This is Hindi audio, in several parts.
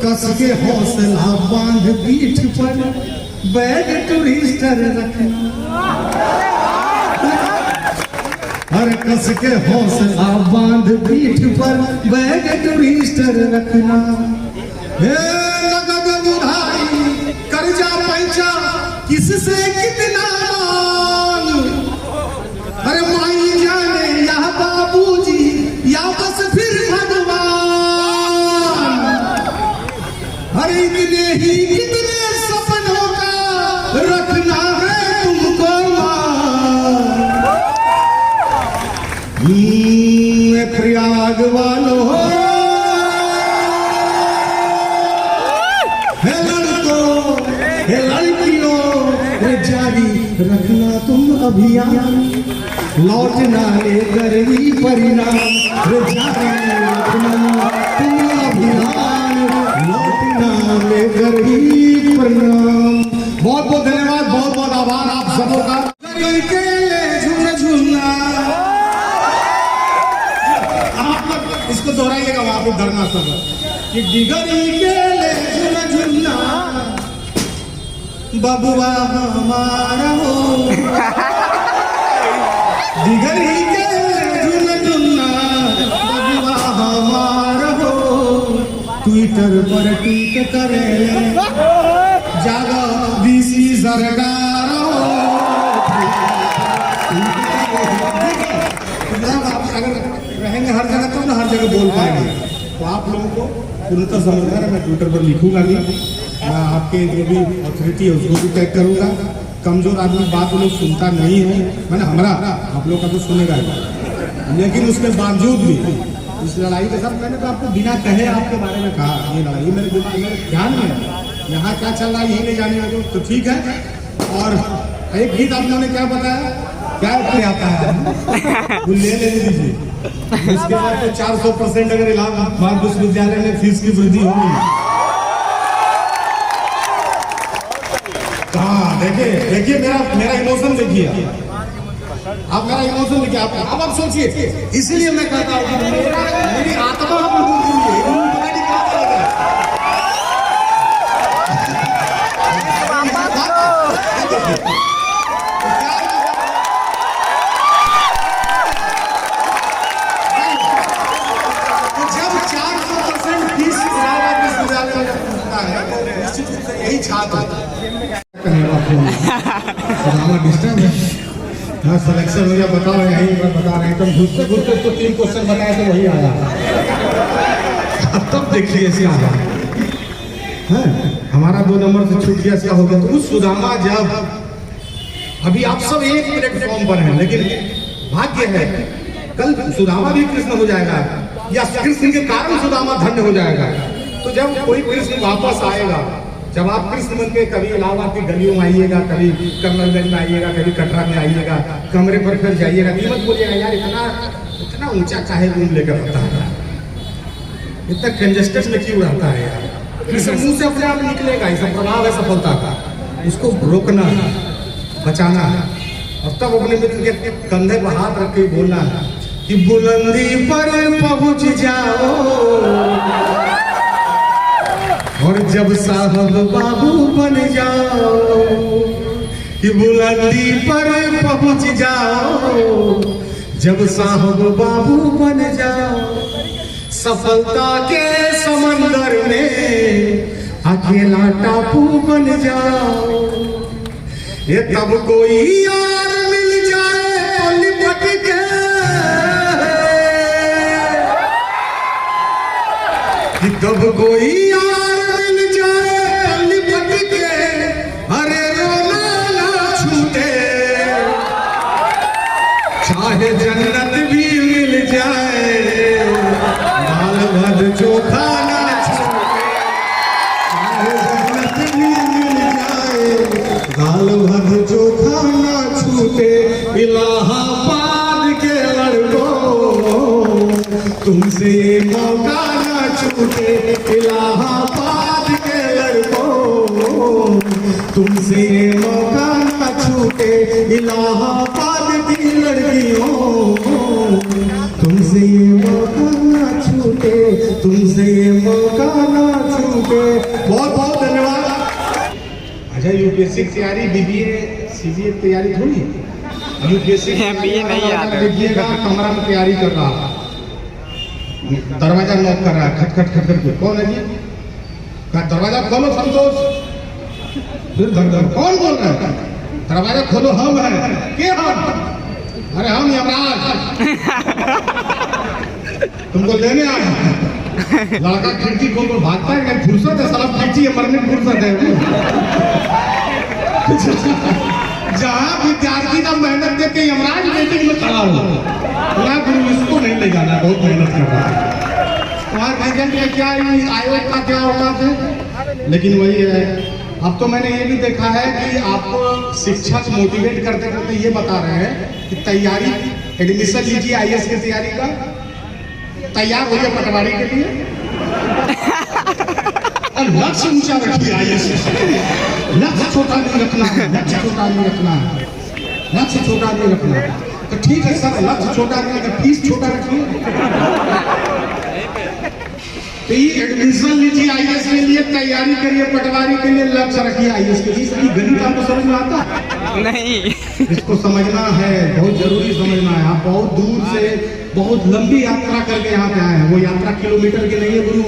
कस के हौसला बांध पीठ पर बैग टूरिस्टर रखना, हर कस के हौसला बांध पीठ पर बैग टूरिस्टर रखना। नगद उधारी कर्जा पैसा किससे कितना मांग, अरे माई जाने या बाबूजी या बस फिर भगवान, अरे इतने ही कितने सपनों का रखना है तुमको मान। प्रयाग वालों है लड़कों है लड़कियों, जारी रखना तुम अभियान, लौटना लेकर ही परिणाम, जारी रखना तुम अभियान, लौटना लेकर ही परिणाम। बहुत बहुत धन्यवाद, बहुत बहुत आभार आप सबों का। झूमना इसको दोहराइएगा वहां पे धरना सब कि डिगरी के ले झूमना बबुआ हमारा हो, डिगरी के झूमना बबुआ हमारा हो, ट्विटर पर ट्वीट करे जागा बीसी सरकार हो। अगर रहेंगे हर जगह तो ना हर जगह बोल पाएंगे, तो आप लोगों को पूर्णतः समझदार है। मैं ट्विटर पर लिखूंगा भी, मैं आपके जो भी अथॉरिटी है उसको भी टैग करूंगा। कमजोर आदमी बात वो लोग सुनता नहीं है, मैंने हमारा आप लोग का तो सुनेगा, लेकिन उसके बावजूद भी इस लड़ाई के साथ मैंने तो आपको बिना कहे आपके बारे में कहा, ये लड़ाई मेरे दिमाग में ध्यान में है, यहाँ क्या चल रहा है यही नहीं जाने लगे तो ठीक है। और एक गीत आप लोगों ने क्या बताया, क्या आता है वो ले दीजिए। इसके बाद तो 400% अगर इलाहाबाद विश्वविद्यालय में फीस की वृद्धि होगी। हाँ देखिए मेरा इमोशन देखिए, आप मेरा इमोशन देखिए। आप सोचिए, इसीलिए मैं कहता हूँ मेरी आत्मा यही छात्र डिस्टर्ब है। हाँ सिलेक्शन हो गया, बताओ यही बता रहे हैं, तुम घुसते तो 3 क्वेश्चन बताए तो वही आया। तब देखिए ऐसे आ गया हमारा 2 नंबर से छूट गया, क्या हो गया। तो उस सुदामा जब अभी आप सब एक प्लेटफॉर्म पर हैं, लेकिन भाग्य है कल सुदामा भी कृष्ण हो जाएगा, या कृष्ण के कारण सुदामा धन्य हो जाएगा। तो जब कोई कृष्ण वापस आएगा, जब आप कृष्ण बन के कभी इलाहाबाद की गलियों में आइएगा, कभी कमलगंज में आइएगा, कभी कटरा में आइएगा, कमरे पर फिर जाइएगा, मत बोलिएगा यार इतना ऊंचा चाहे रूम लेकर रहता है, इतना कंजेस्टेड में क्यों रहता है यार। कृष्ण मुंह से अपने आप निकलेगा, ऐसा प्रभाव है सफलता का, उसको रोकना है, बचाना है। और तब अपने मित्र के कंधे पर हाथ रख के बोलना है कि बुलंदी पर पहुंच जाओ, और जब साहब बाबू बन जाओ, कि बुलंदी पर पहुंच जाओ, जब साहब बाबू बन जाओ, सफलता के समंदर में अकेला टापू बन जाओ। ये तब कोई यार मिल जाए लिपट के, कि तब कोई चाहे जन्नत भी मिल जाए, दाल भात चोखा ना छूटे। चाहे जन्नत भी मिल जाए, दाल भात चोखा ना छूटे। इलाहाबाद के लड़कों तुमसे ये मौका ना छूटे, इलाहाबाद के लड़कों तुमसे ये मौका ना छूटे। इलाहाबाद की लड़कियों तुमसे ये मौका ना छूटे, तुमसे ये मौका ना छूटे। छूटे। बहुत बहुत धन्यवाद। अच्छा, यूपीएससी की तैयारी, बीबीए सीबीए की तैयारी थोड़ी है। यूपीएससी बीए नहीं आता। देखिएगा कमरा में तैयारी कर रहा, दरवाजा लॉक कर रहा है, खटखट खटखट के। कौन है जी? कहा दरवाजा खोलो संतोष। फिर धर धर कौन बोल रहा है? दरवाजा खोलो। हम हैं। के हम? अरे हम यमराज तुमको लेने आए। लड़का खिड़की खोल कर भागता है, क्या फुर्सत है? साला खिड़की है, मरने की फुर्सत है। जहाँ विद्यार्थी का मेहनत देख के यमराज वेटिंग में खड़ा हो, बोला गुरु इसको नहीं ले जाना, बहुत मेहनत कर रहा है। तुम्हारे रिजल्ट में क्या आयोग का क्या औकात है? लेकिन वही है, अब तो मैंने ये भी देखा है कि आपको शिक्षक मोटिवेट करते करते ये बता रहे हैं कि तैयारी, एडमिशन लीजिए आईएएस की तैयारी का, तैयार होइए पटवारी के लिए, और लक्ष्य ऊंचा रखिए आईएएस। लक्ष्य छोटा नहीं रखना है, लक्ष्य छोटा नहीं रखना है, लक्ष्य छोटा नहीं रखना है। तो ठीक है सर, लक्ष्य छोटा नहीं रखना, फीस छोटा रखिए। तो ये एडमिशन लीजिए आईएएस के लिए, तैयारी करिए पटवारी के लिए, लक्ष्य रखिए आईएएस के लिए। सभी गणित आपको समझ में आता है? नहीं। इसको समझना है, बहुत जरूरी समझना है। आप बहुत दूर से बहुत लंबी यात्रा करके यहाँ पे आए हैं। वो यात्रा किलोमीटर की नहीं है गुरु,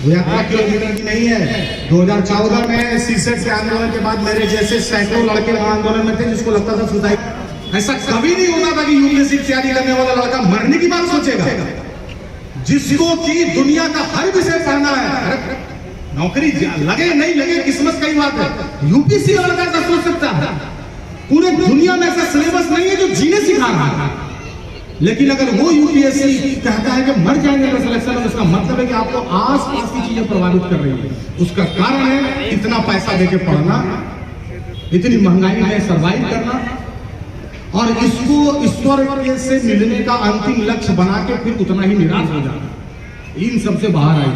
वो यात्रा किलोमीटर की नहीं है। 2014 में सीसेट के आंदोलन के बाद मेरे जैसे सैकड़ों लड़के वहां आंदोलन में थे, जिसको लगता था सुसाइड। ऐसा कभी नहीं होता था कि यूपीएससी की तैयारी करने वाला लड़का मरने की बात सोचेगा। जिसको कि दुनिया का हर विषय पढ़ना है, नौकरी लगे नहीं लगे किस्मत की बात है। यूपीएससी का लड़का ऐसा सोच सकता है? पूरे दुनिया में ऐसा सिलेबस नहीं है जो जीने सिखा रहा है। लेकिन अगर वो यूपीएससी कहता है कि मर जाएंगे तो सिलेक्शन में, उसका मतलब है कि आपको आस-पास की चीजें प्रभावित कर रही है। उसका कारण है इतना पैसा देके पढ़ना, इतनी महंगाई में सर्वाइव करना, और इसको ईश्वर से मिलने का अंतिम लक्ष्य बना के फिर उतना ही निराश हो जाना। इन सबसे बाहर आई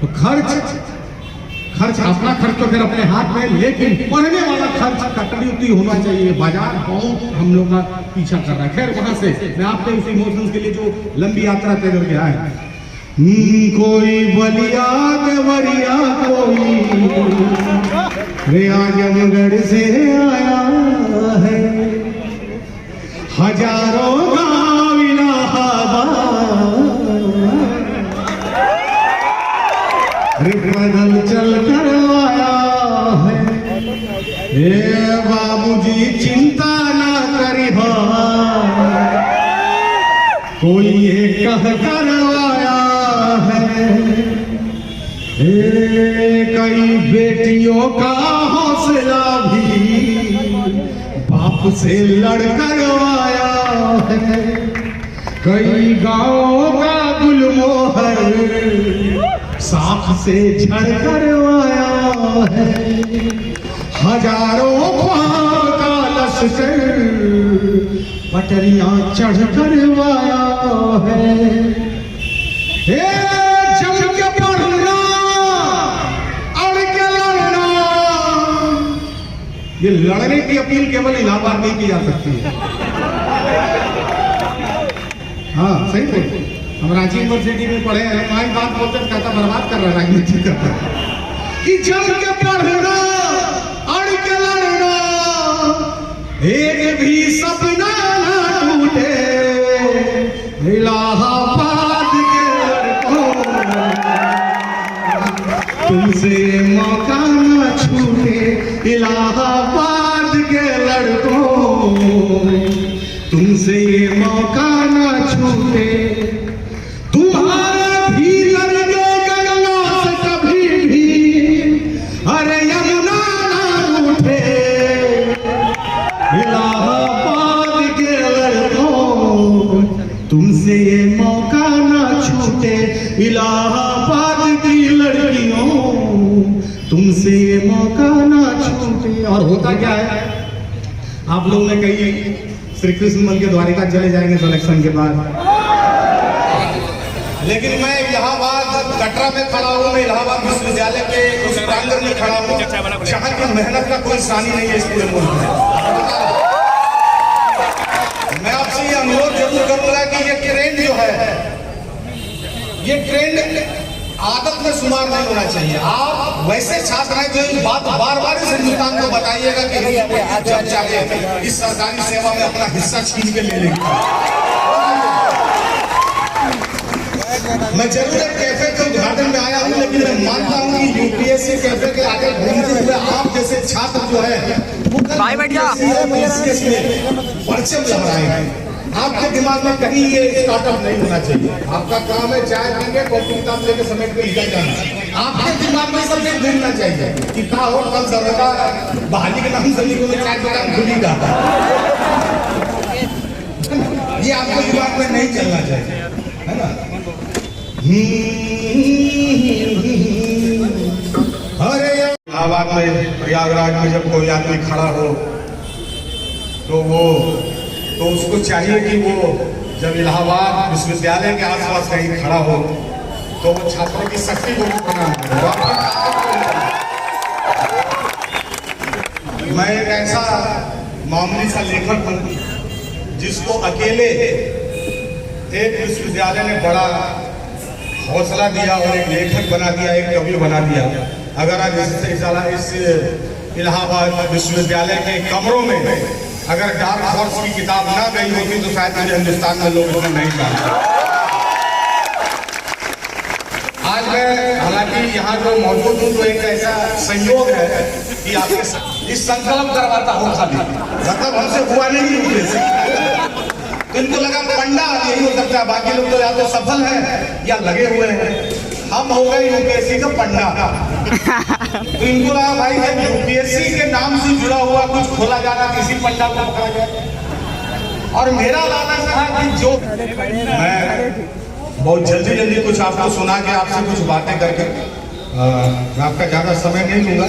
तो खर्च अपना खर्च तो फिर अपने हाथ में, लेकिन पढ़ने वाला खर्च कटौती होना चाहिए। बाजार बहुत हम लोग का पीछा कर रहा है। खैर वहां से मैं आपके उस इमोशंस के लिए जो लंबी यात्रा तय करके आए, कोई बलिया देवरिया कोई आजमगढ़ से आया है, हजारों गाँव इलाहाबाद पैदल चल कर आया है। ए बाबूजी चिंता ना करी, कोई ये कह कर आया है। कई बेटियों का हौसला भी बाप से लड़कर आया है। कई गाँवों का गुलमोहर साथ से झड़कर आया है। हजारों का लश्कर पटरियां चढ़कर आया है। जम के पढ़ना, अड़ के लड़ना। ये लड़ने की अपील केवल इलाहाबाद नहीं की जा सकती है। हाँ सही बोल, हम रांची यूनिवर्सिटी में पढ़े हैं, हमारी बात बोलते कहता बर्बाद कर रहा है, राजनीति करता है कि जम के पढ़ना, अड़ के लड़ना, एक भी सपना ना टूटे, इलाहाबाद के लड़कों तुमसे मौका ना छूटे, इलाहाबाद के लड़कों तुमसे ये मौका ना छूटे। तुम्हारे भी लड़के गंगा से कभी भी, अरे यमुना ना उठे, इलाहाबाद के लड़कों तुमसे ये मौका ना छूटे, इलाहाबाद की लड़कियों तुमसे ये मौका ना छूटे। और होता क्या है, आप लोगों ने कही श्री कृष्ण मंदिर के द्वारिका चले जाएंगे सिलेक्शन के बाद, लेकिन मैं इलाहाबाद कटरा में खड़ा हूँ, मैं इलाहाबाद विश्वविद्यालय के उस प्रांगण में खड़ा हूँ जहाँ की मेहनत का कोई सानी नहीं है इस पूरे मुल्क में। मैं आपसे ये अनुरोध जरूर करूंगा कि ये ट्रेंड जो है, ये ट्रेंड आदत में शुमार नहीं होना चाहिए। आप वैसे छात्र हैं जो इस बात बार बार इस हिंदुस्तान को बताइएगा कि जब चाहे इस सरकारी सेवा में अपना हिस्सा छीन के ले लेंगे। मैं जरूर एक कैफे के उद्घाटन में आया हूँ, लेकिन मैं मानता हूँ कि यूपीएससी कैफे के आगे घूमते हुए आप जैसे छात्र जो है वो परचम लहराएंगे। आपके दिमाग में कहीं ये स्टार्टअप नहीं होना चाहिए। आपका काम है चाय पीके कॉपी किताब लेके समेट के निकल जाना। आपके दिमाग में सब नहीं घूमना चाहिए कि क्या हो कल दरोगा बहाली के नाम से चाय दुकान खुलेगा। ये आपके दिमाग में नहीं चलना चाहिए, है ना। अरे इलाहाबाद में प्रयागराज में जब कोई आदमी खड़ा हो तो उसको चाहिए कि वो जब इलाहाबाद विश्वविद्यालय के आसपास कहीं खड़ा हो तो वो छात्रों की शक्ति को प्रणाम करे। मैं एक ऐसा मामूली सा लेखक हूँ जिसको अकेले एक विश्वविद्यालय ने बड़ा हौसला दिया और एक लेखक बना दिया, एक कवि बना दिया। अगर आज इस इलाहाबाद विश्वविद्यालय के कमरों में अगर डार्क हॉर्स की किताब ना गई होती तो शायद मुझे हिंदुस्तान में लोग उन्हें नहीं जानते। आज मैं हालांकि यहाँ जो मौजूद हूँ तो एक ऐसा संयोग है कि आपके इस संकल्प करवाता हूँ खाली, मतलब हमसे हुआ नहीं यूपीएससी तो इनको लगा पंडा यही हो सकता है, बाकी लोग तो या तो सफल है या लगे हुए हैं। हम हो गए यूपीएससी का पंडा। तो इनको लगा भाई जब यूपीएससी के नाम से जुड़ा हुआ कुछ खोला जाना किसी पंडा को पकड़ा जाए। और मेरा लालच था कि जो मैं बहुत जल्दी कुछ आपको सुना के आपसे कुछ बातें करके मैं आपका ज्यादा समय नहीं लूंगा,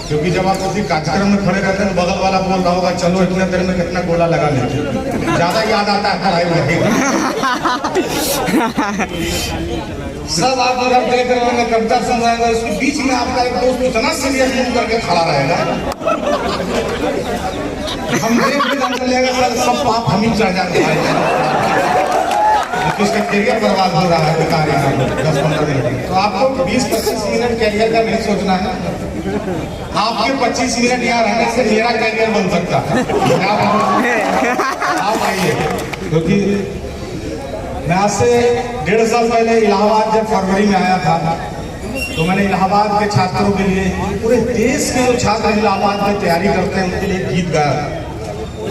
क्योंकि जब आप किसी कार्यक्रम में खड़े रहते हैं बगल वाला बोल रहा होगा चलो इतने देर में कितना गोला लगा लेते, ज्यादा याद आता है पढ़ाई रहेगा। सब आप अगर देख रहे होंगे कविता सुन रहे हैं, उसके बीच में आपका एक दोस्त इतना सीरियस मुंह करके खड़ा रहेगा, हम देख के जान चलेगा सर सब पाप हम ही चढ़ जाते हैं। उसका करियर बर्बाद हो रहा है बेकार यहाँ 10-15 मिनट। तो आपको 20-25 मिनट करियर का नहीं सोचना है। आपके 25 मिनट यहाँ रहने से मेरा करियर बन सकता है। आप आइए, क्योंकि मैं आज से 1.5 साल पहले इलाहाबाद जब फरवरी में आया था तो मैंने इलाहाबाद के छात्रों के लिए, पूरे देश के जो छात्र इलाहाबाद में तैयारी करते हैं उनके लिए गीत गाया।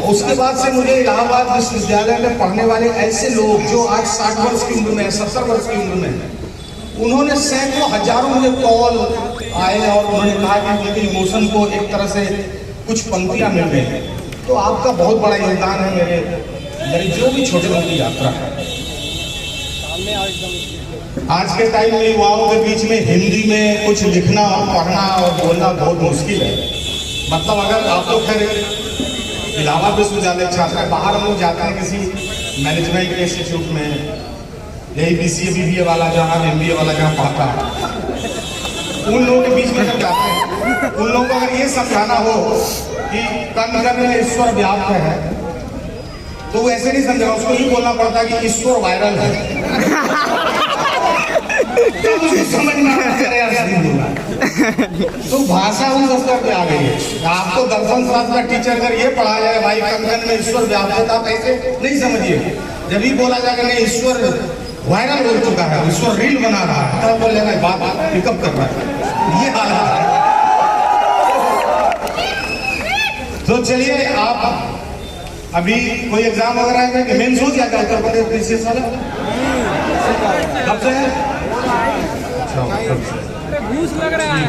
उसके बाद से मुझे इलाहाबाद विश्वविद्यालय में पढ़ने वाले ऐसे लोग जो आज 60 वर्ष की उम्र में, 70 वर्ष की उम्र में, उन्होंने सैकड़ों हजारों मुझे कॉल आए और उन्होंने कहा कि उनके इमोशन को एक तरह से कुछ पंक्तियां मिल गई। तो आपका बहुत बड़ा योगदान है मेरी जो भी छोटी मोटी यात्रा है। आज के टाइम में युवाओं के बीच में हिंदी में कुछ लिखना और पढ़ना और बोलना बहुत मुश्किल है। मतलब अगर आप लोग खैर इलाहाबाद विश्वविद्यालय छात्र है, बाहर हम लोग जाते हैं किसी मैनेजमेंट इंस्टीट्यूट में, यही BCA BBA वाला जहाँ MBA वाला जहाँ पढ़ता है, उन लोगों के बीच में जब जाते हैं उन लोगों को अगर ये समझाना हो कि कण कण में ईश्वर व्याप्त है तो वो ऐसे नहीं समझेगा, उसको ये बोलना पड़ता है कि ईश्वर वायरल है। तो मुझे समझ में तो भाषा उस स्तर पे आ गई है। आपको दर्शन शास्त्र का टीचर अगर ये पढ़ा जाए भाई कंकन में ईश्वर व्याप्त है, आप ऐसे नहीं समझिए। जब भी बोला जाएगा नहीं ईश्वर वायरल हो चुका है, ईश्वर रील बना रहा है, तब बोलेगा बात पिकअप कर रहा है, ये हालत है। तो चलिए आप अभी कोई एग्जाम वगैरह है कि मेंस हो गया क्या उत्तर प्रदेश PCS वाला? कब से है? अच्छा, घूस लग रहा है।